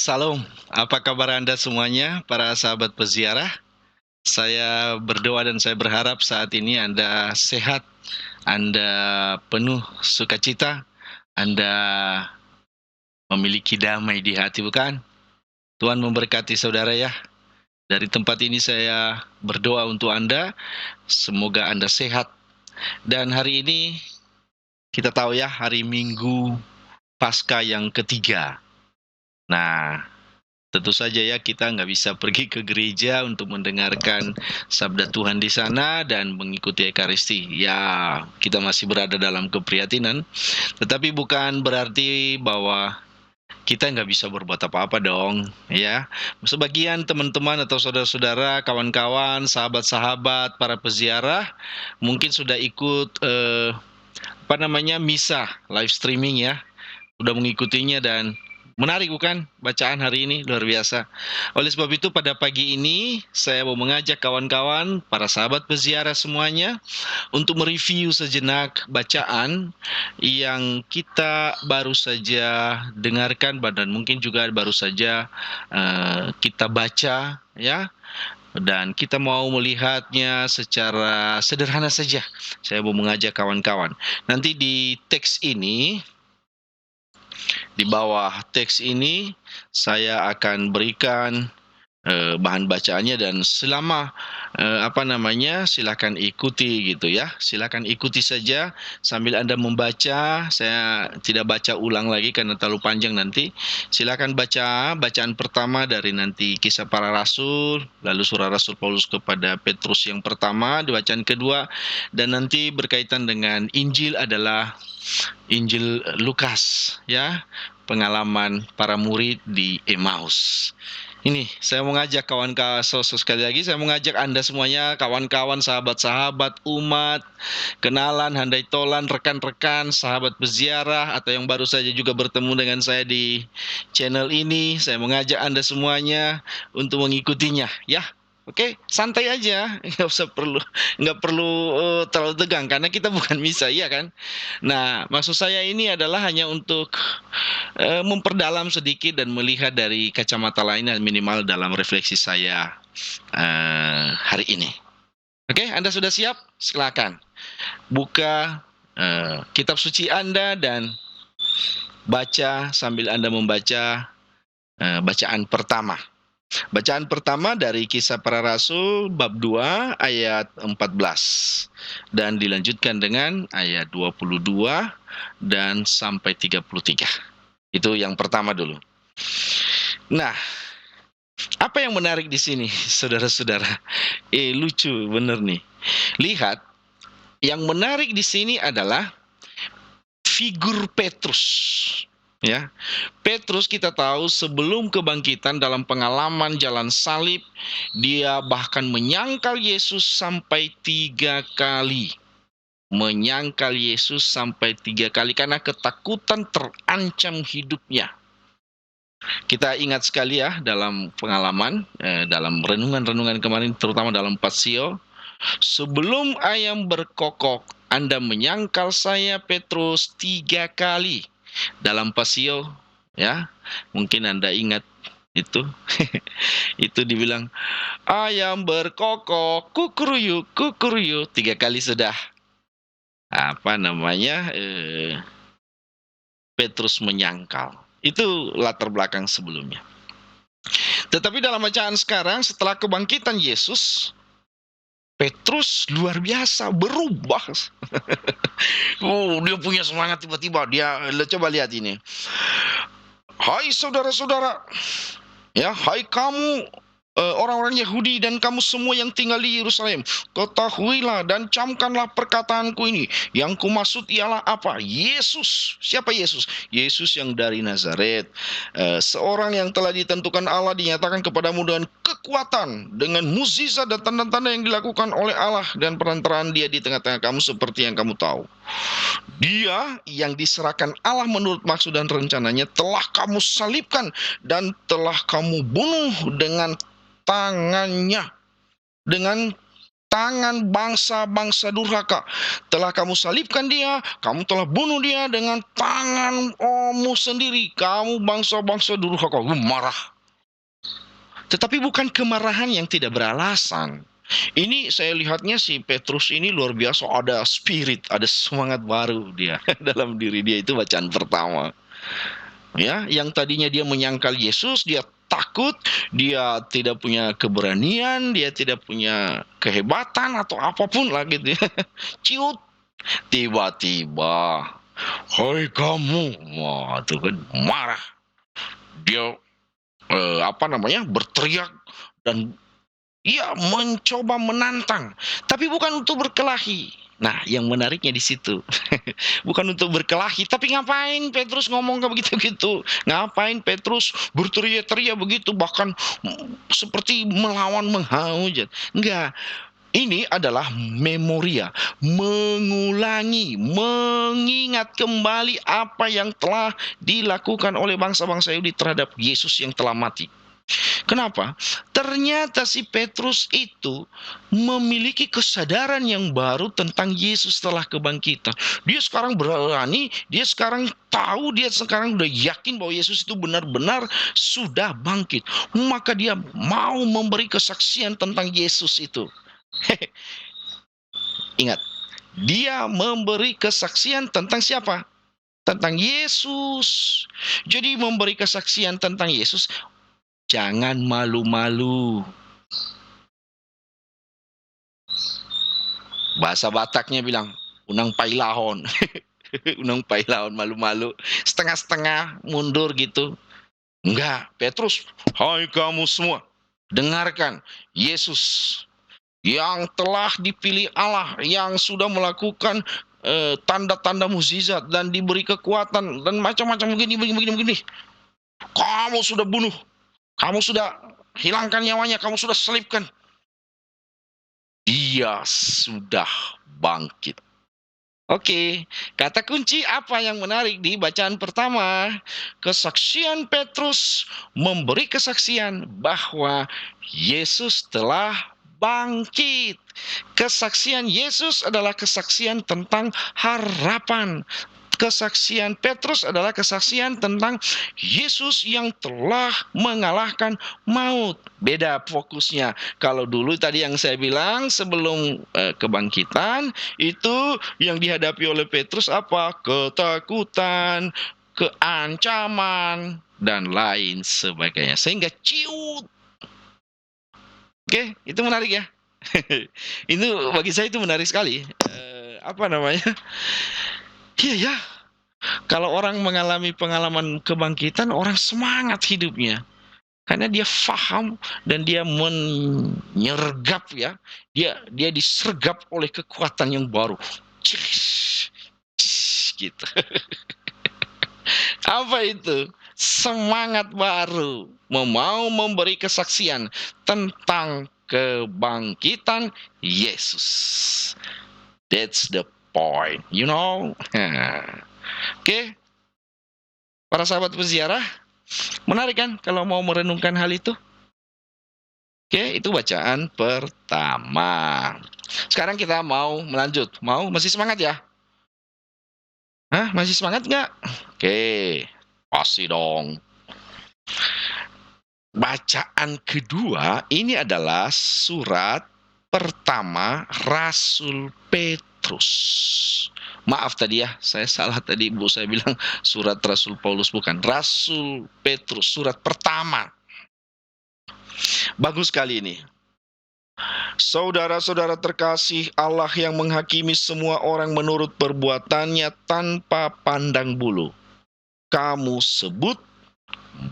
Salam, apa kabar Anda semuanya, para sahabat peziarah? Saya berdoa dan saya berharap saat ini Anda sehat, Anda penuh sukacita, Anda memiliki damai di hati, bukan? Tuhan memberkati saudara ya. Dari tempat ini saya berdoa untuk Anda, semoga Anda sehat. Dan hari ini kita tahu ya, hari Minggu Paskah yang ketiga. Nah, tentu saja ya kita nggak bisa pergi ke gereja untuk mendengarkan sabda Tuhan di sana dan mengikuti Ekaristi. Ya, kita masih berada dalam keprihatinan, tetapi bukan berarti bahwa kita nggak bisa berbuat apa-apa dong, ya. Sebagian teman-teman atau saudara-saudara, kawan-kawan, sahabat-sahabat, para peziarah, mungkin sudah ikut misa live streaming ya, udah mengikutinya dan menarik bukan bacaan hari ini, luar biasa. Oleh sebab itu pada pagi ini saya mau mengajak kawan-kawan, para sahabat peziarah semuanya untuk mereview sejenak bacaan yang kita baru saja dengarkan dan mungkin juga baru saja kita baca ya. Dan kita mau melihatnya secara sederhana saja. Saya mau mengajak kawan-kawan. Nanti di teks ini, di bawah teks ini saya akan berikan bahan bacaannya dan selama silakan ikuti gitu ya. Silakan ikuti saja sambil Anda membaca. Saya tidak baca ulang lagi karena terlalu panjang nanti. Silakan baca bacaan pertama dari nanti Kisah Para Rasul, lalu Surat Rasul Paulus kepada Petrus yang pertama, di bacaan kedua, dan nanti berkaitan dengan Injil adalah Injil Lukas ya, pengalaman para murid di Emmaus. Ini saya mengajak kawan-kawan, sekali lagi saya mengajak Anda semuanya, kawan-kawan, sahabat-sahabat, umat, kenalan, handai tolan, rekan-rekan, sahabat peziarah, atau yang baru saja juga bertemu dengan saya di channel ini. Saya mengajak Anda semuanya untuk mengikutinya, ya. Oke, santai aja, nggak perlu terlalu tegang karena kita bukan misa, iya kan? Nah, maksud saya ini adalah hanya untuk memperdalam sedikit dan melihat dari kacamata lainnya minimal dalam refleksi saya hari ini. Oke, Anda sudah siap? Silakan buka kitab suci Anda dan baca sambil Anda membaca bacaan pertama. Bacaan pertama dari Kisah Para Rasul bab 2 ayat 14 dan dilanjutkan dengan ayat 22 dan sampai 33. Itu yang pertama dulu. Nah, apa yang menarik di sini, saudara-saudara? Lucu bener nih. Lihat, yang menarik di sini adalah figur Petrus. Ya, Petrus kita tahu sebelum kebangkitan dalam pengalaman jalan salib, dia bahkan menyangkal Yesus sampai 3 kali. Menyangkal Yesus sampai 3 kali karena ketakutan terancam hidupnya. Kita ingat sekali ya dalam pengalaman, dalam renungan-renungan kemarin, terutama dalam Pasio, sebelum ayam berkokok, Anda menyangkal saya Petrus 3 kali. Dalam Pasio, ya, mungkin Anda ingat itu, itu dibilang, ayam berkokok, kukuruyuk, 3 kali sudah. Petrus menyangkal. Itu latar belakang sebelumnya. Tetapi dalam bacaan sekarang, setelah kebangkitan Yesus, Petrus luar biasa, berubah. Dia punya semangat tiba-tiba. Coba lihat ini. Hai saudara-saudara, ya, hai kamu orang-orang Yahudi dan kamu semua yang tinggal di Yerusalem, ketahuilah dan camkanlah perkataanku ini. Yang kumaksud ialah apa? Yesus. Siapa Yesus? Yesus yang dari Nazaret, seorang yang telah ditentukan Allah, dinyatakan kepadamu dengan kekuatan, dengan mukjizat dan tanda-tanda yang dilakukan oleh Allah dan perantaraan Dia di tengah-tengah kamu seperti yang kamu tahu. Dia yang diserahkan Allah menurut maksud dan rencananya telah kamu salibkan dan telah kamu bunuh dengan tangannya, dengan tangan bangsa-bangsa durhaka. Telah kamu salibkan dia, kamu telah bunuh dia dengan tanganmu sendiri. Kamu bangsa-bangsa durhaka. Marah. Tetapi bukan kemarahan yang tidak beralasan. Ini saya lihatnya si Petrus ini luar biasa, ada spirit, ada semangat baru dia dalam diri dia. Itu bacaan pertama. Ya, yang tadinya dia menyangkal Yesus, dia takut, dia tidak punya keberanian, dia tidak punya kehebatan atau apapun lah gitu ya. Ciut, tiba-tiba, "Hai kamu," wah itu kan marah. Dia berteriak dan ia mencoba menantang, tapi bukan untuk berkelahi. Nah, yang menariknya di situ. Bukan untuk berkelahi, tapi ngapain Petrus ngomong kayak begitu-gitu? Ngapain Petrus berteriak-teriak begitu, bahkan seperti melawan, menghujat? Enggak. Ini adalah memoria, mengulangi, mengingat kembali apa yang telah dilakukan oleh bangsa-bangsa Yahudi terhadap Yesus yang telah mati. Kenapa? Ternyata si Petrus itu memiliki kesadaran yang baru tentang Yesus setelah kebangkitan. Dia sekarang berani, dia sekarang tahu, dia sekarang udah yakin bahwa Yesus itu benar-benar sudah bangkit. Maka dia mau memberi kesaksian tentang Yesus itu. Ingat, dia memberi kesaksian tentang siapa? Tentang Yesus. Jadi memberi kesaksian tentang Yesus, jangan malu-malu. Bahasa Bataknya bilang, unang pailahon. Unang pailahon, malu-malu. Setengah-setengah mundur gitu. Enggak, Petrus, "Hai kamu semua, dengarkan, Yesus yang telah dipilih Allah, yang sudah melakukan tanda-tanda mukjizat dan diberi kekuatan dan macam-macam begini. Kamu sudah bunuh, kamu sudah hilangkan nyawanya, kamu sudah selipkan. Dia sudah bangkit." Oke, kata kunci apa yang menarik di bacaan pertama? Kesaksian Petrus memberi kesaksian bahwa Yesus telah bangkit. Kesaksian Yesus adalah kesaksian tentang harapan. Kesaksian Petrus adalah kesaksian tentang Yesus yang telah mengalahkan maut. Beda fokusnya. Kalau dulu tadi yang saya bilang sebelum kebangkitan, itu yang dihadapi oleh Petrus apa? Ketakutan, keancaman, dan lain sebagainya. Sehingga ciut. Oke, itu menarik ya. Itu bagi saya itu menarik sekali. Iya ya, kalau orang mengalami pengalaman kebangkitan, orang semangat hidupnya. Karena dia faham dan dia menyergap ya. Dia disergap oleh kekuatan yang baru. Cis, cis, gitu. Apa itu? Semangat baru. Mau memberi kesaksian tentang kebangkitan Yesus. That's the point, you know. Oke, para sahabat peziarah, menarik kan kalau mau merenungkan hal itu? Oke, itu bacaan pertama. Sekarang kita mau melanjut. Masih semangat ya? Hah, masih semangat nggak? Oke, pasti dong. Bacaan kedua ini adalah surat pertama Rasul Petrus. Maaf tadi ya, saya salah tadi Bu, saya bilang surat Rasul Paulus, bukan. Rasul Petrus, surat pertama. Bagus sekali ini. Saudara-saudara terkasih, Allah yang menghakimi semua orang menurut perbuatannya tanpa pandang bulu, kamu sebut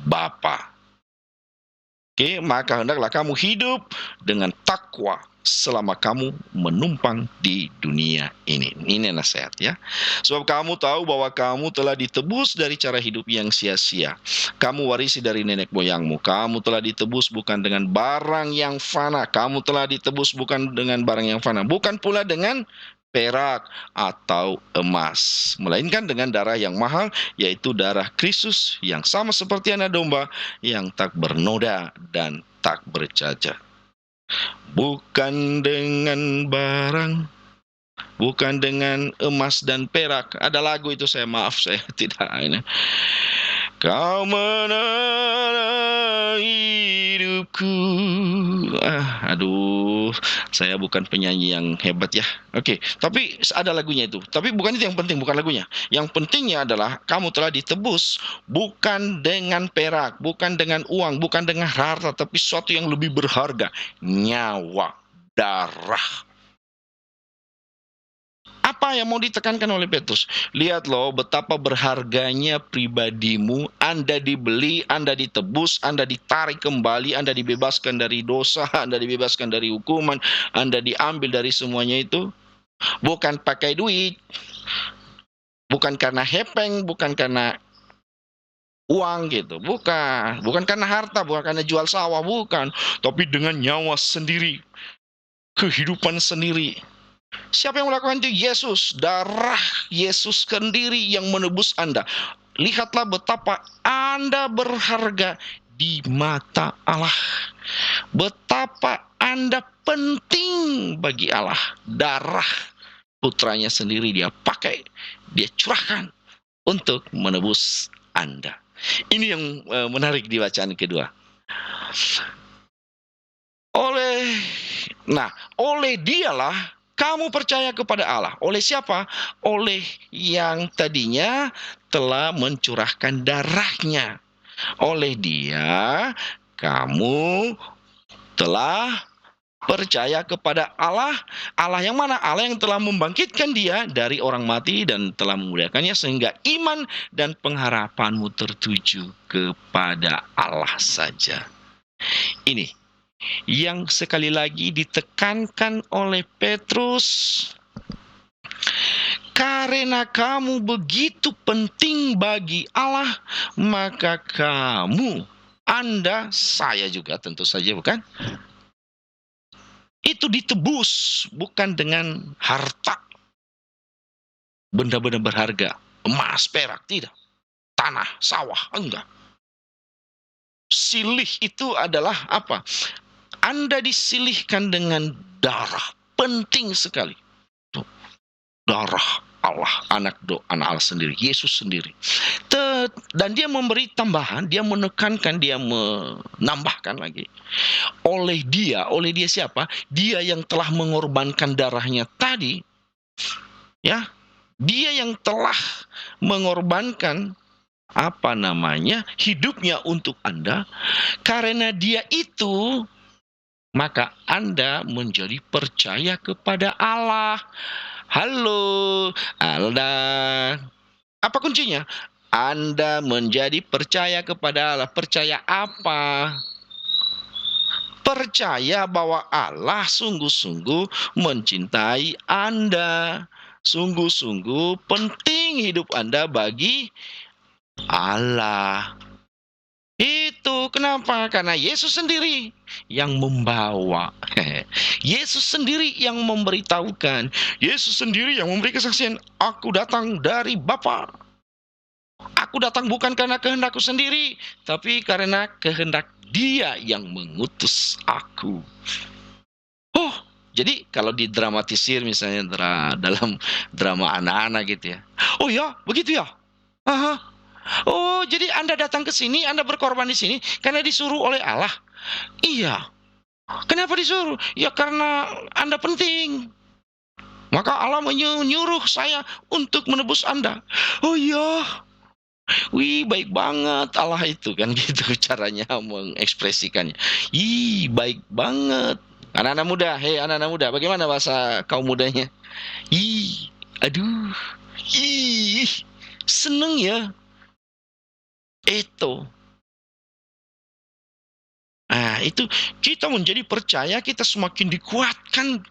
Bapa. Oke, maka hendaklah kamu hidup dengan takwa selama kamu menumpang di dunia ini. Ini nasihat ya. Sebab kamu tahu bahwa kamu telah ditebus dari cara hidup yang sia-sia. Kamu warisi dari nenek moyangmu. Kamu telah ditebus bukan dengan barang yang fana. Kamu telah ditebus bukan dengan barang yang fana. Bukan pula dengan perak atau emas, melainkan dengan darah yang mahal, yaitu darah Kristus yang sama seperti anak domba yang tak bernoda dan tak bercacat. bukan dengan barang, bukan dengan emas dan perak. Ada lagu itu, saya maaf, saya tidak ini. Kau menenangkan hidupku. Aduh, saya bukan penyanyi yang hebat ya. Oke, tapi ada lagunya itu. Tapi bukan itu yang penting, bukan lagunya. Yang pentingnya adalah kamu telah ditebus bukan dengan perak, bukan dengan uang, bukan dengan harta, tapi sesuatu yang lebih berharga, nyawa, darah. Apa yang mau ditekankan oleh Petrus? Lihat loh betapa berharganya pribadimu. Anda dibeli, Anda ditebus, Anda ditarik kembali, Anda dibebaskan dari dosa, Anda dibebaskan dari hukuman, Anda diambil dari semuanya itu. Bukan pakai duit, bukan karena hepeng, bukan karena uang gitu, bukan karena harta, bukan karena jual sawah, bukan, tapi dengan nyawa sendiri, kehidupan sendiri. Siapa yang melakukan itu? Yesus. Darah Yesus sendiri yang menebus Anda. Lihatlah betapa Anda berharga di mata Allah. Betapa Anda penting bagi Allah. Darah putranya sendiri dia pakai, dia curahkan untuk menebus Anda. Ini yang menarik di bacaan kedua. Oleh dialah kamu percaya kepada Allah. Oleh siapa? Oleh yang tadinya telah mencurahkan darahnya. Oleh dia, kamu telah percaya kepada Allah. Allah yang mana? Allah yang telah membangkitkan dia dari orang mati dan telah memuliakannya sehingga iman dan pengharapanmu tertuju kepada Allah saja. Ini yang sekali lagi ditekankan oleh Petrus. Karena kamu begitu penting bagi Allah, maka kamu, Anda, saya juga tentu saja bukan? Itu ditebus bukan dengan harta, benda-benda berharga, emas, perak, tidak. Tanah, sawah, enggak. Silih itu adalah apa? Anda disilihkan dengan darah, penting sekali. Darah Allah, anak Allah sendiri, Yesus sendiri. Dan dia memberi tambahan, dia menekankan, dia menambahkan lagi. Oleh dia siapa? Dia yang telah mengorbankan darahnya tadi. Ya, dia yang telah mengorbankan hidupnya untuk Anda. Karena dia itu, maka Anda menjadi percaya kepada Allah. Halo, Anda. Apa kuncinya? Anda menjadi percaya kepada Allah. Percaya apa? Percaya bahwa Allah sungguh-sungguh mencintai Anda. Sungguh-sungguh penting hidup Anda bagi Allah. Itu kenapa? Karena Yesus sendiri yang membawa. Yesus sendiri yang memberitahukan. Yesus sendiri yang memberi kesaksian. Aku datang dari Bapa. Aku datang bukan karena kehendakku sendiri, tapi karena kehendak Dia yang mengutus aku. Oh, jadi kalau didramatisir misalnya dalam drama anak-anak gitu ya. Oh ya, begitu ya? Aha. Oh, jadi Anda datang ke sini, Anda berkorban di sini karena disuruh oleh Allah. Iya. Kenapa disuruh? Ya karena Anda penting. Maka Allah menyuruh saya untuk menebus Anda. Oh iya. Wih, baik banget Allah itu kan gitu caranya mengekspresikannya. Ih, baik banget. Anak-anak muda, hei anak-anak muda, bagaimana bahasa kaum mudanya? Ih, aduh. Ih, seneng ya. Itu. Nah, itu kita menjadi percaya, kita semakin dikuatkan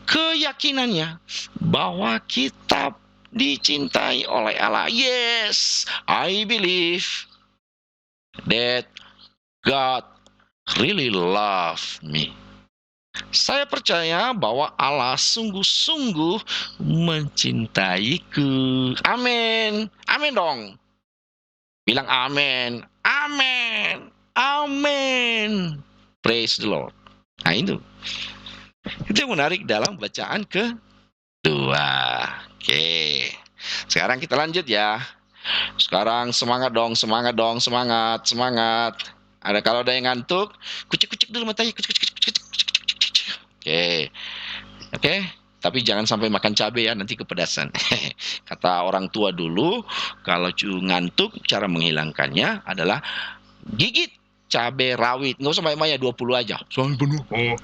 keyakinannya bahwa kita dicintai oleh Allah. Yes, I believe that God really love me. Saya percaya bahwa Allah sungguh-sungguh mencintaiku. Amin. Amin dong. Bilang amin. Amin. Amin. Praise the Lord. Nah itu. Itu yang menarik dalam bacaan kedua. Oke. Sekarang kita lanjut ya. Sekarang semangat dong, semangat dong, semangat, semangat. Kalau ada yang ngantuk, kucek-kucek dulu matanya, kucek, kucek, kucek, kucek, kucek, kucek, kucek. Oke. Oke. Tapi jangan sampai makan cabai ya, nanti kepedasan. Kata orang tua dulu, kalau ngantuk, cara menghilangkannya adalah gigit cabai rawit. Nggak usah banyak-banyak, 20 aja. Sampai penuh. Oh.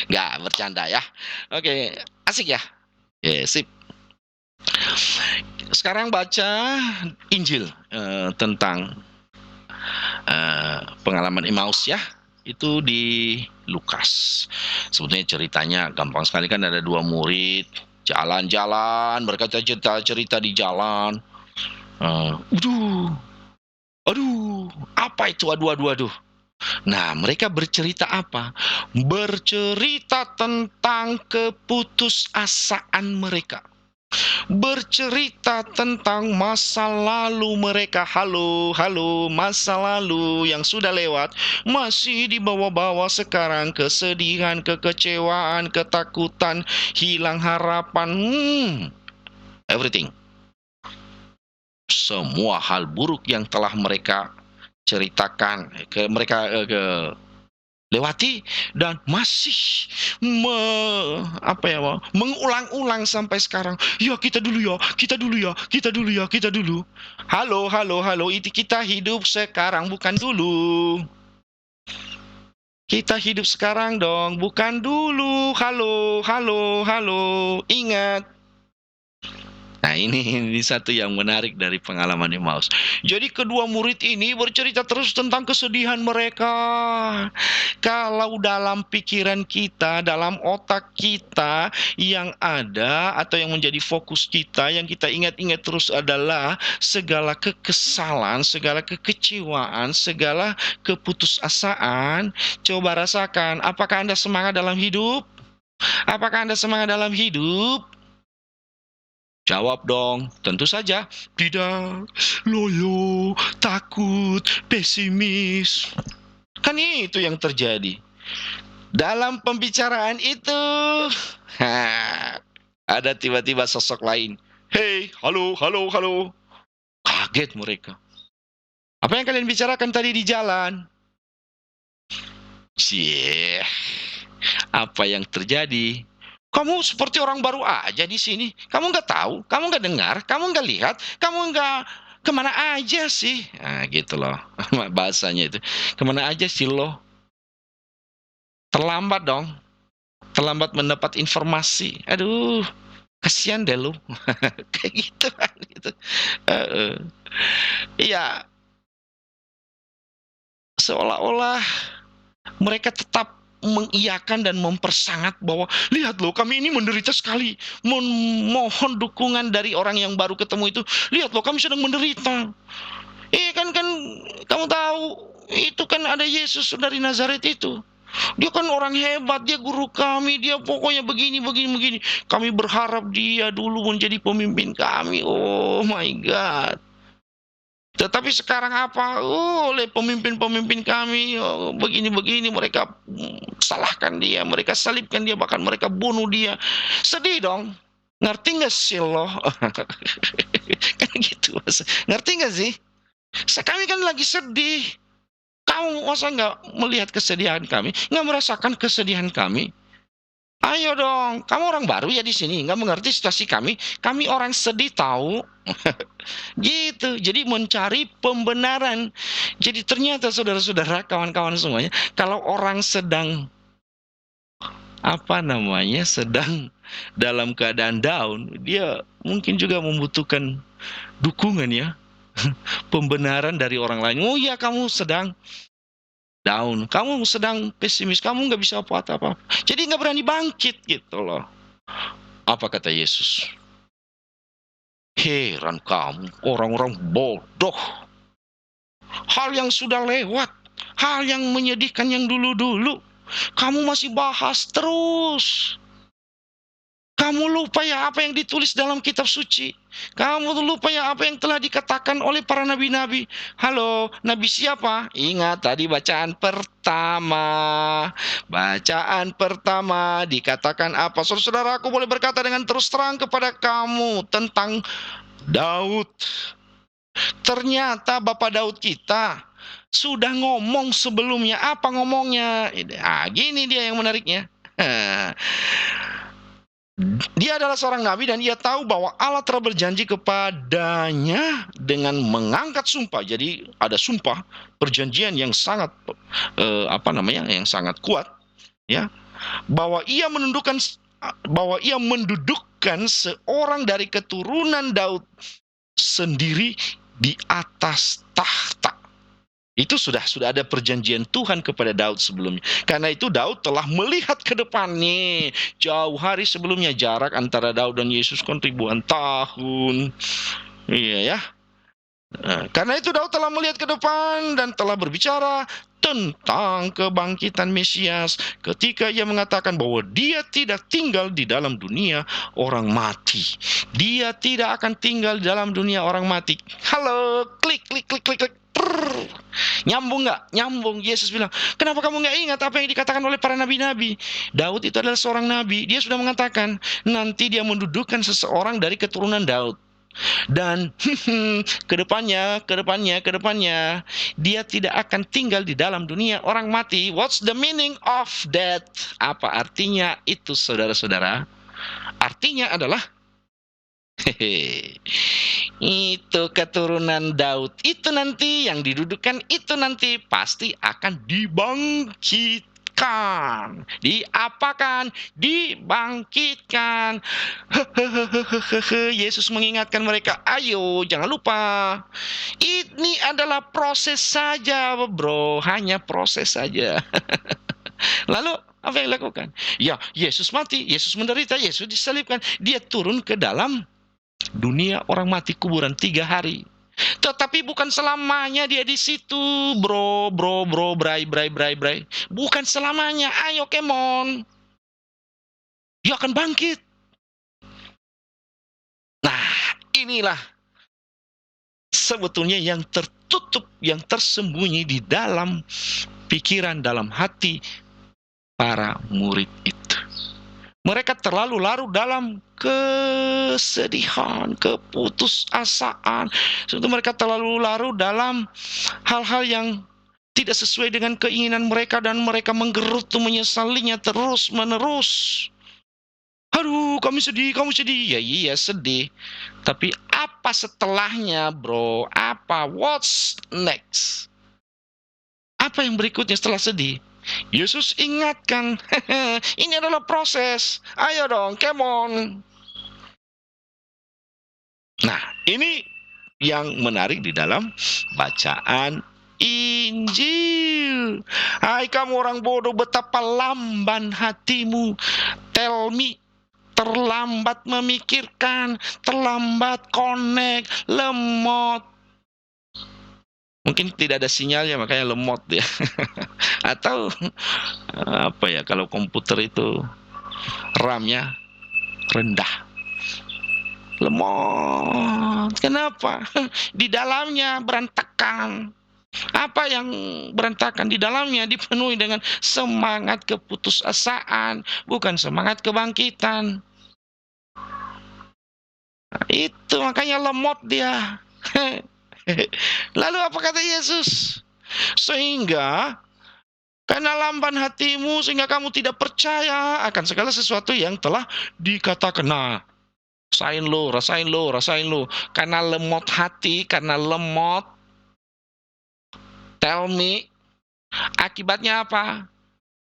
Nggak, bercanda ya. Oke, asik ya? Oke, sip. Sekarang baca Injil tentang pengalaman Emmaus ya. Itu di Lukas. Sebetulnya ceritanya gampang sekali, kan ada dua murid jalan-jalan, berkata cerita-cerita di jalan. Aduh, apa itu? Aduh. Nah, mereka bercerita apa? Bercerita tentang keputusasaan mereka. Bercerita tentang masa lalu mereka. Halo, masa lalu yang sudah lewat masih dibawa-bawa sekarang. Kesedihan, kekecewaan, ketakutan, hilang harapan. Everything. Semua hal buruk yang telah mereka ceritakan, mereka lewati, dan masih mengulang-ulang sampai sekarang. Ya, kita dulu. Halo, itu kita hidup sekarang, bukan dulu. Kita hidup sekarang dong, bukan dulu. Halo. Ingat. Nah, ini satu yang menarik dari pengalaman Emmaus. Jadi kedua murid ini bercerita terus tentang kesedihan mereka. Kalau dalam pikiran kita, dalam otak kita, yang ada atau yang menjadi fokus kita, yang kita ingat-ingat terus adalah segala kekesalan, segala kekecewaan, segala keputusasaan. Coba rasakan, apakah Anda semangat dalam hidup? Apakah Anda semangat dalam hidup? Jawab dong, tentu saja tidak, loyo, takut, pesimis. Kan itu yang terjadi. Dalam pembicaraan itu, ada tiba-tiba sosok lain. Hei, halo. Kaget mereka. Apa yang kalian bicarakan tadi di jalan? Cie, apa yang terjadi? Kamu seperti orang baru aja di sini. Kamu nggak tahu, kamu nggak dengar, kamu nggak lihat, kamu nggak kemana aja sih? Nah, gitu loh bahasanya itu. Kemana aja sih lo? Terlambat dong. Terlambat mendapat informasi. Aduh, kasihan deh lu. Kayak gitu kan gitu. Iya, seolah-olah mereka tetap mengiyakan dan mempersangat bahwa lihat loh, kami ini menderita sekali, memohon dukungan dari orang yang baru ketemu itu. Lihat loh, kami sedang menderita. Kan kamu tahu, itu kan ada Yesus dari Nazaret itu. Dia kan orang hebat, dia guru kami, dia pokoknya begini. Kami berharap dia dulu menjadi pemimpin kami. Oh my God. Tetapi sekarang apa? Oleh pemimpin-pemimpin kami, begini, mereka salahkan dia, mereka salibkan dia, bahkan mereka bunuh dia. Sedih dong. Ngerti nggak sih lo? Kan gitu. Ngerti nggak sih? Kami kan lagi sedih. Kamu masa nggak melihat kesedihan kami? Nggak merasakan kesedihan kami? Ayo dong, kamu orang baru ya di sini, nggak mengerti situasi kami. Kami orang sedih tahu. Gitu, jadi mencari pembenaran. Jadi ternyata saudara-saudara, kawan-kawan semuanya, kalau orang sedang sedang dalam keadaan down, dia mungkin juga membutuhkan dukungan ya, pembenaran dari orang lain. Oh ya, kamu sedang down, kamu sedang pesimis, kamu nggak bisa apa-apa. Jadi nggak berani bangkit gitu loh. Apa kata Yesus? Heran kamu, orang-orang bodoh. Hal yang sudah lewat, hal yang menyedihkan yang dulu-dulu, kamu masih bahas terus. Kamu lupa ya apa yang ditulis dalam kitab suci. Kamu lupa ya apa yang telah dikatakan oleh para nabi-nabi. Halo, nabi siapa? Ingat tadi bacaan pertama. Bacaan pertama dikatakan apa? Saudara, aku boleh berkata dengan terus terang kepada kamu tentang Daud. Ternyata Bapak Daud kita sudah ngomong sebelumnya. Apa ngomongnya? Gini dia yang menariknya. Dia adalah seorang nabi dan ia tahu bahwa Allah telah berjanji kepadanya dengan mengangkat sumpah. Jadi ada sumpah perjanjian yang sangat yang sangat kuat, ya, bahwa ia mendudukkan seorang dari keturunan Daud sendiri di atas tahta. Itu sudah ada perjanjian Tuhan kepada Daud sebelumnya. Karena itu Daud telah melihat ke depan nih. Jauh hari sebelumnya, jarak antara Daud dan Yesus kan ribuan tahun. Iya ya. Karena itu Daud telah melihat ke depan dan telah berbicara tentang kebangkitan Mesias ketika ia mengatakan bahwa dia tidak tinggal di dalam dunia orang mati. Dia tidak akan tinggal di dalam dunia orang mati. Halo, klik. Nyambung nggak? Nyambung. Yesus bilang, kenapa kamu nggak ingat apa yang dikatakan oleh para nabi-nabi? Daud itu adalah seorang nabi. Dia sudah mengatakan, nanti dia mendudukkan seseorang dari keturunan Daud. Dan kedepannya, dia tidak akan tinggal di dalam dunia orang mati. What's the meaning of that? Apa artinya itu, saudara-saudara? Artinya adalah itu keturunan Daud itu nanti yang didudukkan itu nanti pasti akan dibangkitkan. Diapakan? Dibangkitkan. Yesus mengingatkan mereka, ayo jangan lupa. Ini adalah proses saja, bro. Hanya proses saja. Lalu apa yang dilakukan? Ya, Yesus mati, Yesus menderita, Yesus disalibkan. Dia turun ke dalam dunia orang mati kuburan 3 hari. Tetapi bukan selamanya dia di situ, bro, bray. Bukan selamanya. Ayo, come on. Dia akan bangkit. Nah, inilah sebetulnya yang tertutup, yang tersembunyi di dalam pikiran, dalam hati para murid itu. Mereka terlalu larut dalam kesedihan, keputusasaan. Sebetulnya mereka terlalu larut dalam hal-hal yang tidak sesuai dengan keinginan mereka dan mereka menggerutu menyesalinya terus-menerus. Aduh, kami sedih. Ya iya sedih. Tapi apa setelahnya, bro? Apa? What's next? Apa yang berikutnya setelah sedih? Yesus ingatkan, ini adalah proses. Ayo dong, come on. Nah, ini yang menarik di dalam bacaan Injil. Hai kamu orang bodoh, betapa lamban hatimu. Tell me, terlambat memikirkan, terlambat connect, lemot. Mungkin tidak ada sinyalnya makanya lemot ya. Atau apa ya, kalau komputer itu RAM-nya rendah. Lemot. Kenapa? Di dalamnya berantakan. Apa yang berantakan? Di dalamnya dipenuhi dengan semangat keputusasaan, bukan semangat kebangkitan. Nah, itu makanya lemot dia. Lalu apa kata Yesus? Sehingga karena lamban hatimu, sehingga kamu tidak percaya akan segala sesuatu yang telah dikatakan. Nah, rasain lo. Karena lemot hati, karena lemot. Tell me, akibatnya apa?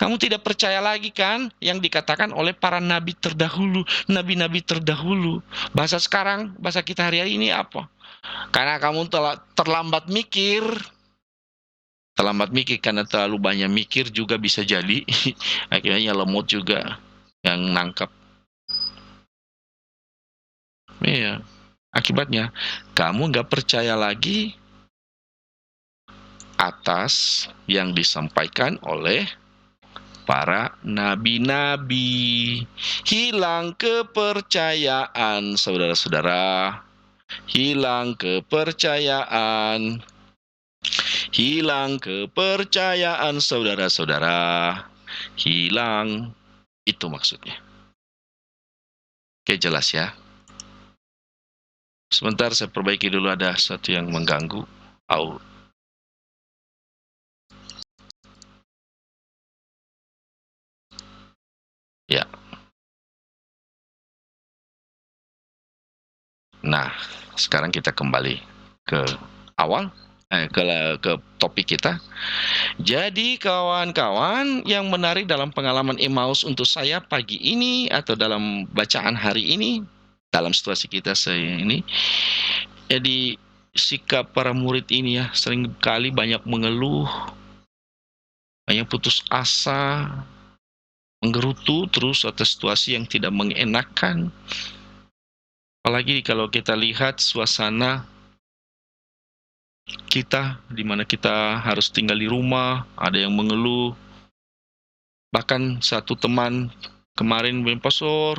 Kamu tidak percaya lagi kan yang dikatakan oleh para nabi terdahulu, nabi-nabi terdahulu. Bahasa sekarang, bahasa kita hari ini apa? Karena kamu telah terlambat mikir karena terlalu banyak mikir juga bisa jadi. Akhirnya lemot juga yang nangkap. Iya, akibatnya kamu nggak percaya lagi atas yang disampaikan oleh para nabi-nabi. Hilang kepercayaan, saudara-saudara. Hilang kepercayaan. Hilang kepercayaan, saudara-saudara. Hilang. Itu maksudnya. Oke, jelas ya. Sebentar saya perbaiki dulu, ada sesuatu yang mengganggu. Ya. Nah, sekarang kita kembali ke awal, ke topik kita. Jadi kawan-kawan, yang menarik dalam pengalaman Emmaus untuk saya pagi ini atau dalam bacaan hari ini, dalam situasi kita ini, jadi sikap para murid ini ya, sering kali banyak mengeluh, banyak putus asa, menggerutu terus atas situasi yang tidak mengenakan. Apalagi kalau kita lihat suasana kita, di mana kita harus tinggal di rumah, ada yang mengeluh. Bahkan satu teman kemarin bilang, "Pastor,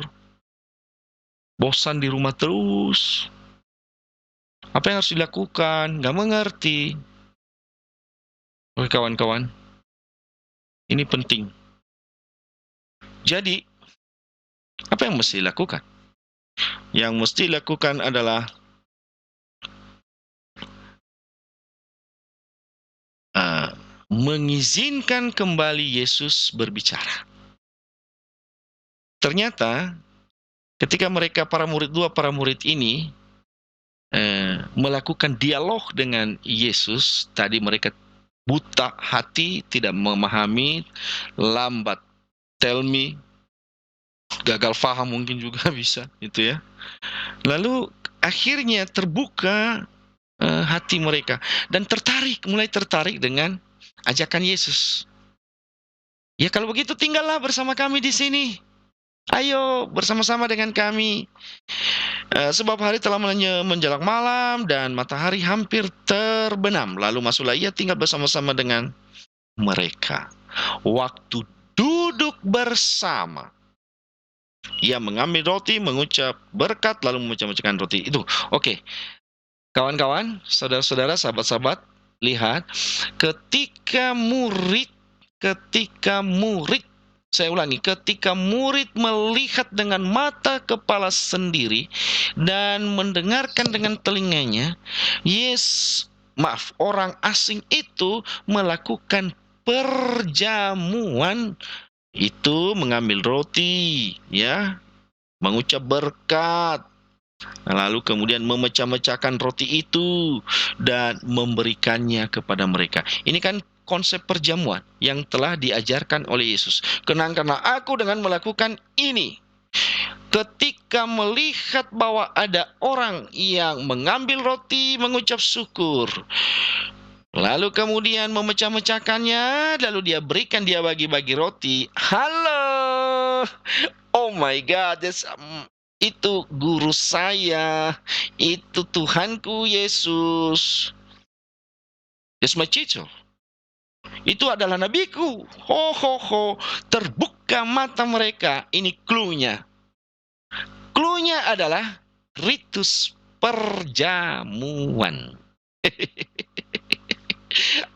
bosan di rumah terus. Apa yang harus dilakukan? Gak mengerti." Oke kawan-kawan, ini penting. Jadi, apa yang mesti dilakukan? Yang mesti dilakukan adalah mengizinkan kembali Yesus berbicara. Ternyata ketika mereka para murid ini melakukan dialog dengan Yesus, tadi mereka buta hati, tidak memahami, lambat telmi, gagal faham mungkin juga bisa, itu ya. Lalu akhirnya terbuka hati mereka dan mulai tertarik dengan ajakan Yesus. Ya kalau begitu tinggallah bersama kami di sini. Ayo bersama-sama dengan kami. Sebab hari telah menjelang malam dan matahari hampir terbenam. Lalu masuklah ia tinggal bersama-sama dengan mereka. Waktu duduk bersama, ia mengambil roti, mengucap berkat, lalu memecah-mecahkan roti itu. Oke, kawan-kawan, saudara-saudara, sahabat-sahabat, lihat ketika murid, saya ulangi, ketika murid melihat dengan mata kepala sendiri dan mendengarkan dengan telinganya, orang asing itu melakukan perjamuan, itu mengambil roti, ya, mengucap berkat, lalu kemudian memecah-mecahkan roti itu dan memberikannya kepada mereka. Ini kan konsep perjamuan yang telah diajarkan oleh Yesus. Kenangkanlah aku dengan melakukan ini. Ketika melihat bahwa ada orang yang mengambil roti, mengucap syukur, lalu kemudian memecah-mecahkannya, lalu dia bagi-bagi roti. Halo, oh my God, itu guru saya, itu Tuhanku Yesus. That's my teacher. Itu adalah nabiku. Terbuka mata mereka. Ini clue-nya. Clue-nya adalah ritus perjamuan.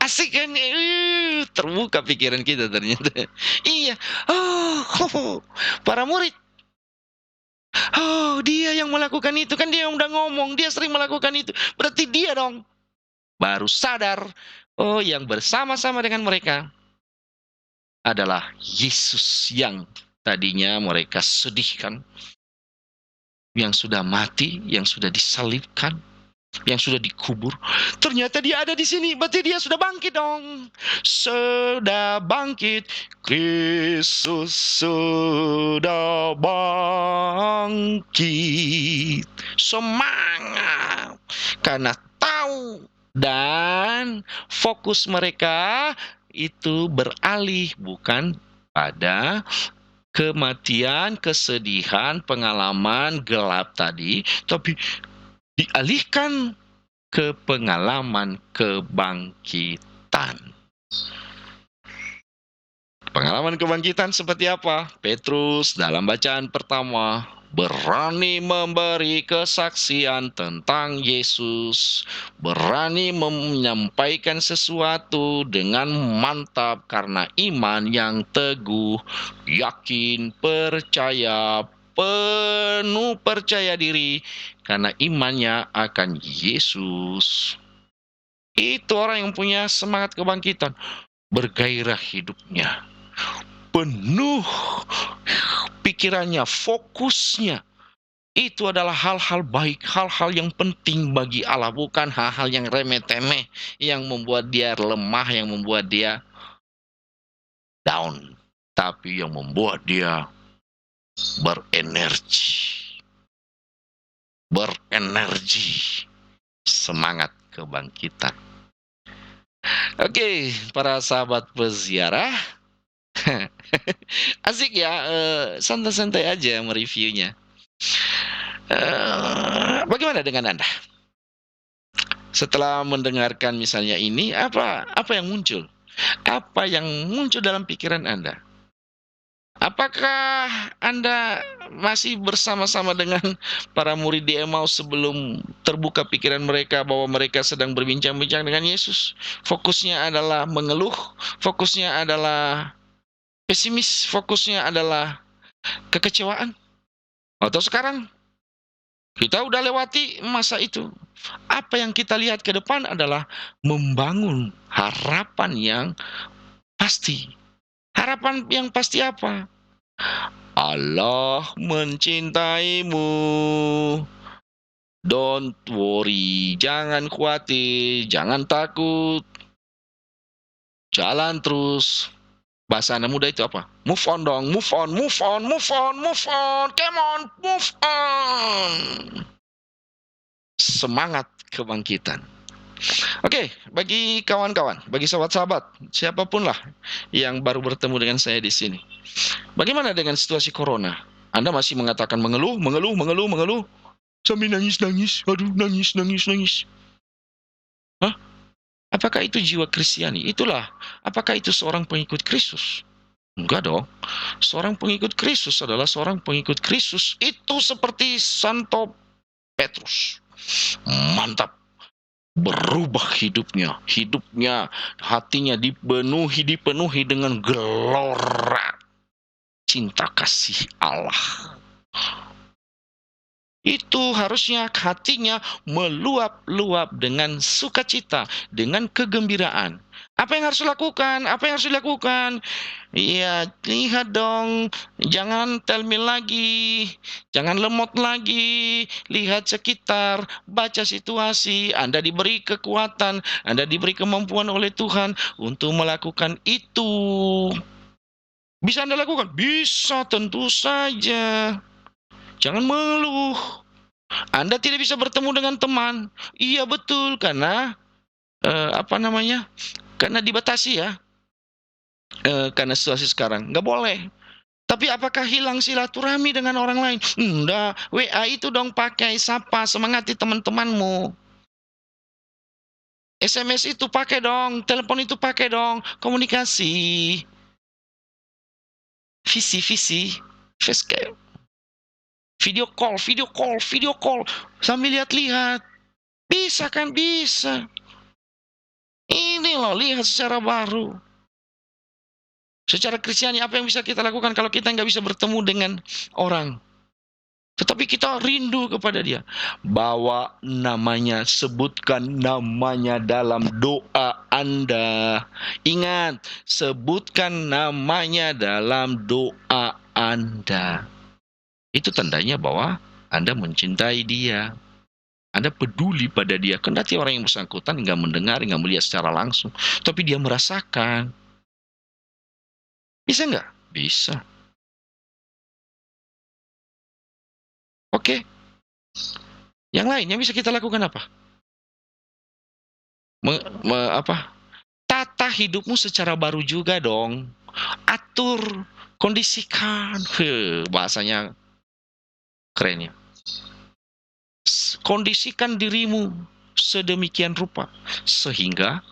Asik kan? Terbuka pikiran kita ternyata. Iya. Para murid. Dia yang melakukan itu, kan dia yang udah ngomong, dia sering melakukan itu. Berarti dia dong. Baru sadar, yang bersama-sama dengan mereka adalah Yesus yang tadinya mereka sedihkan, yang sudah mati, yang sudah disalibkan, yang sudah dikubur. Ternyata dia ada di sini, berarti dia sudah bangkit dong. Sudah bangkit, Kristus sudah bangkit. Semangat, karena tahu, dan fokus mereka itu beralih bukan pada kematian, kesedihan, pengalaman gelap tadi, tapi dialihkan ke pengalaman kebangkitan. Pengalaman kebangkitan seperti apa? Petrus dalam bacaan pertama berani memberi kesaksian tentang Yesus, berani menyampaikan sesuatu dengan mantap karena iman yang teguh, yakin, percaya, penuh percaya diri karena imannya akan Yesus. Itu orang yang punya semangat kebangkitan, bergairah hidupnya, penuh pikirannya, fokusnya. Itu adalah hal-hal baik, hal-hal yang penting bagi Allah, bukan hal-hal yang remeh-temeh, yang membuat dia lemah, yang membuat dia down, tapi yang membuat dia berenergi, semangat kebangkitan. Oke, para sahabat peziarah, asik ya, santai-santai aja mereviewnya. Bagaimana dengan Anda? Setelah mendengarkan misalnya ini, apa yang muncul? Apa yang muncul dalam pikiran Anda? Apakah Anda masih bersama-sama dengan para murid di Emmaus sebelum terbuka pikiran mereka bahwa mereka sedang berbincang-bincang dengan Yesus? Fokusnya adalah mengeluh, fokusnya adalah pesimis, fokusnya adalah kekecewaan? Atau sekarang kita udah lewati masa itu. Apa yang kita lihat ke depan adalah membangun harapan yang pasti. Harapan yang pasti apa? Allah mencintaimu. Don't worry, jangan khawatir, jangan takut. Jalan terus. Bahasa anak muda itu apa? Move on dong, move on, move on, move on, move on. Come on, move on. Semangat kebangkitan. Oke, bagi kawan-kawan, bagi sahabat-sahabat, siapapun lah yang baru bertemu dengan saya di sini. Bagaimana dengan situasi corona? Anda masih mengatakan mengeluh, sambil nangis-nangis, aduh nangis. Hah? Apakah itu jiwa Kristiani? Itulah. Apakah itu seorang pengikut Kristus? Enggak dong. Seorang pengikut Kristus adalah seorang pengikut Kristus. Itu seperti Santo Petrus. Mantap. Berubah hidupnya, hatinya dipenuhi dengan gelora cinta kasih Allah. Itu harusnya hatinya meluap-luap dengan sukacita, dengan kegembiraan. Apa yang harus dilakukan? Ya, lihat dong, jangan tell me lagi, jangan lemot lagi, lihat sekitar, baca situasi, Anda diberi kekuatan, Anda diberi kemampuan oleh Tuhan untuk melakukan itu. Bisa Anda lakukan? Bisa, tentu saja. Jangan mengeluh. Anda tidak bisa bertemu dengan teman. Iya betul, karena karena dibatasi ya. Karena situasi sekarang nggak boleh. Tapi apakah hilang silaturahmi dengan orang lain? Enggak. WA itu dong pakai, sapa, semangati teman-temanmu. SMS itu pakai dong, telepon itu pakai dong, komunikasi. Visi, facecam. Video call, sambil lihat-lihat. Bisa kan? Bisa. Ini loh, lihat secara baru. Secara Kristiani, apa yang bisa kita lakukan kalau kita nggak bisa bertemu dengan orang? Tetapi kita rindu kepada dia. Bawa namanya, sebutkan namanya dalam doa Anda. Ingat, sebutkan namanya dalam doa Anda. Itu tandanya bahwa Anda mencintai dia. Anda peduli pada dia. Kendati orang yang bersangkutan nggak mendengar, nggak melihat secara langsung. Tapi dia merasakan. Bisa nggak? Bisa. Oke. Yang lain yang bisa kita lakukan apa? Tata hidupmu secara baru juga dong. Atur, kondisikan. Bahasanya keren ya. Kondisikan dirimu sedemikian rupa sehingga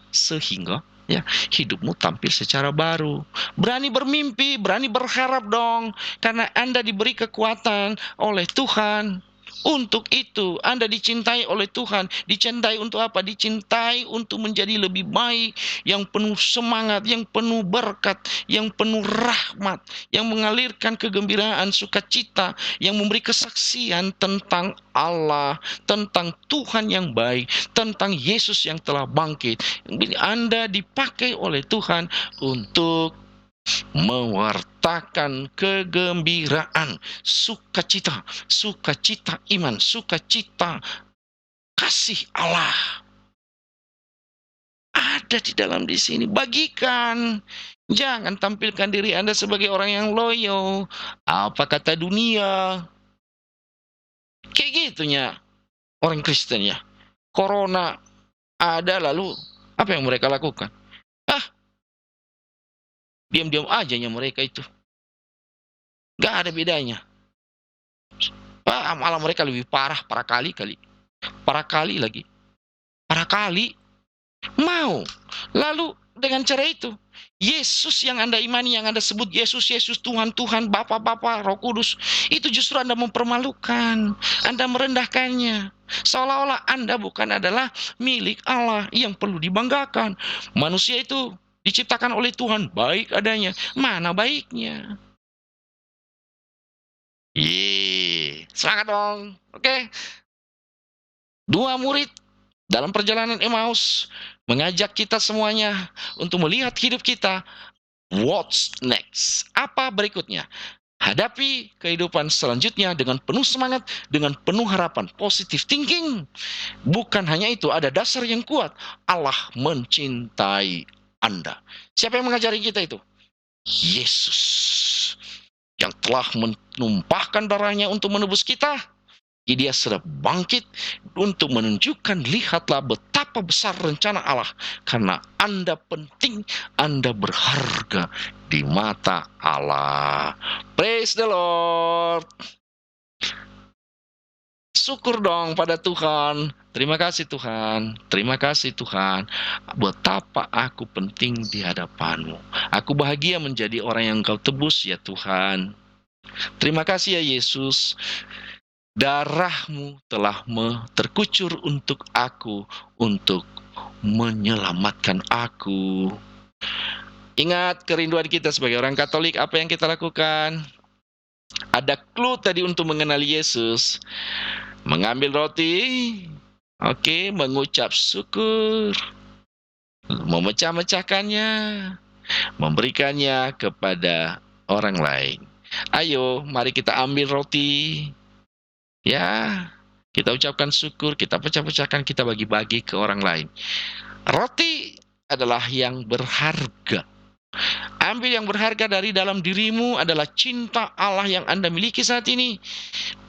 Ya, hidupmu tampil secara baru. Berani bermimpi, berani berharap dong, karena Anda diberi kekuatan oleh Tuhan. Untuk itu, Anda dicintai oleh Tuhan. Dicintai untuk apa? Dicintai untuk menjadi lebih baik, yang penuh semangat, yang penuh berkat, yang penuh rahmat, yang mengalirkan kegembiraan, sukacita, yang memberi kesaksian tentang Allah, tentang Tuhan yang baik, tentang Yesus yang telah bangkit. Anda dipakai oleh Tuhan untuk mewartakan kegembiraan, sukacita, sukacita iman, sukacita kasih Allah. Ada di dalam di sini. Bagikan. Jangan tampilkan diri Anda sebagai orang yang loyo. Apa kata dunia? Kayak gitunya orang Kristen ya. Corona ada, lalu apa yang mereka lakukan? Ah, diam-diam ajanya mereka itu. Gak ada bedanya. Malah mereka lebih parah, parah kali lagi. Parah kali. Mau. Lalu dengan cara itu, Yesus yang Anda imani, yang Anda sebut Yesus, Tuhan, Bapa, Roh Kudus, itu justru Anda mempermalukan, Anda merendahkannya. Seolah-olah Anda bukan adalah milik Allah yang perlu dibanggakan. Manusia itu diciptakan oleh Tuhan baik adanya. Mana baiknya? Semangat dong. Oke. Dua murid dalam perjalanan Emmaus mengajak kita semuanya untuk melihat hidup kita. What's next? Apa berikutnya? Hadapi kehidupan selanjutnya dengan penuh semangat, dengan penuh harapan, positive thinking. Bukan hanya itu, ada dasar yang kuat. Allah mencintai Anda. Siapa yang mengajari kita itu? Yesus, yang telah menumpahkan darahnya untuk menebus kita. Dia sudah bangkit untuk menunjukkan, lihatlah betapa besar rencana Allah. Karena Anda penting, Anda berharga di mata Allah. Praise the Lord. Syukur dong pada Tuhan. Terima kasih Tuhan. Terima kasih Tuhan. Betapa aku penting di hadapan-Mu. Aku bahagia menjadi orang yang Kau tebus ya Tuhan. Terima kasih ya Yesus. Darah-Mu telah terkucur untuk aku, untuk menyelamatkan aku. Ingat kerinduan kita sebagai orang Katolik, apa yang kita lakukan? Ada clue tadi untuk mengenali Yesus. Mengambil roti, mengucap syukur, memecah-mecahkannya, memberikannya kepada orang lain. Ayo, mari kita ambil roti. Ya, kita ucapkan syukur, kita pecah-pecahkan, kita bagi-bagi ke orang lain. Roti adalah yang berharga. Ambil yang berharga dari dalam dirimu adalah cinta Allah yang Anda miliki saat ini.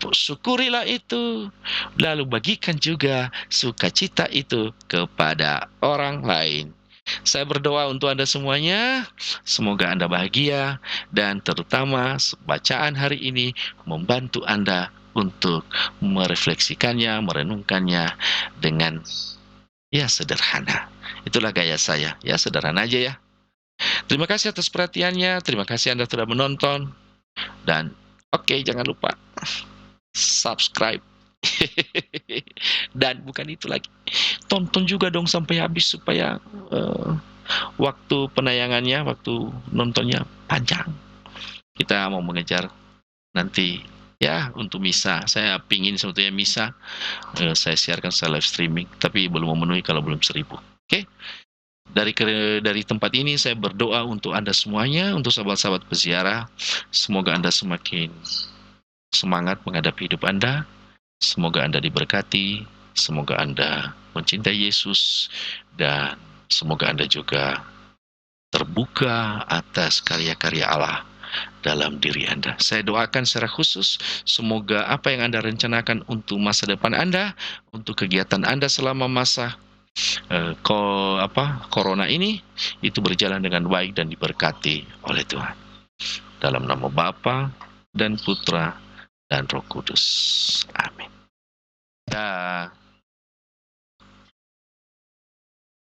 Syukurilah itu. Lalu bagikan juga sukacita itu kepada orang lain. Saya berdoa untuk Anda semuanya, semoga Anda bahagia, dan terutama bacaan hari ini membantu Anda untuk merefleksikannya, merenungkannya dengan sederhana. Itulah gaya saya, sederhana aja ya. Terima kasih atas perhatiannya, terima kasih Anda sudah menonton, dan jangan lupa subscribe. Dan bukan itu lagi, tonton juga dong sampai habis supaya waktu penayangannya, waktu nontonnya panjang. Kita mau mengejar nanti untuk misa. Saya pingin sebetulnya misa saya siarkan secara live streaming, tapi belum memenuhi kalau belum 1000. Dari tempat ini saya berdoa untuk Anda semuanya, untuk sahabat-sahabat peziarah. Semoga Anda semakin semangat menghadapi hidup Anda. Semoga Anda diberkati, semoga Anda mencintai Yesus, dan semoga Anda juga terbuka atas karya-karya Allah dalam diri Anda. Saya doakan secara khusus, semoga apa yang Anda rencanakan untuk masa depan Anda, untuk kegiatan Anda selama masa corona ini, itu berjalan dengan baik dan diberkati oleh Tuhan. Dalam nama Bapa dan Putra dan Roh Kudus. Amin. Dah.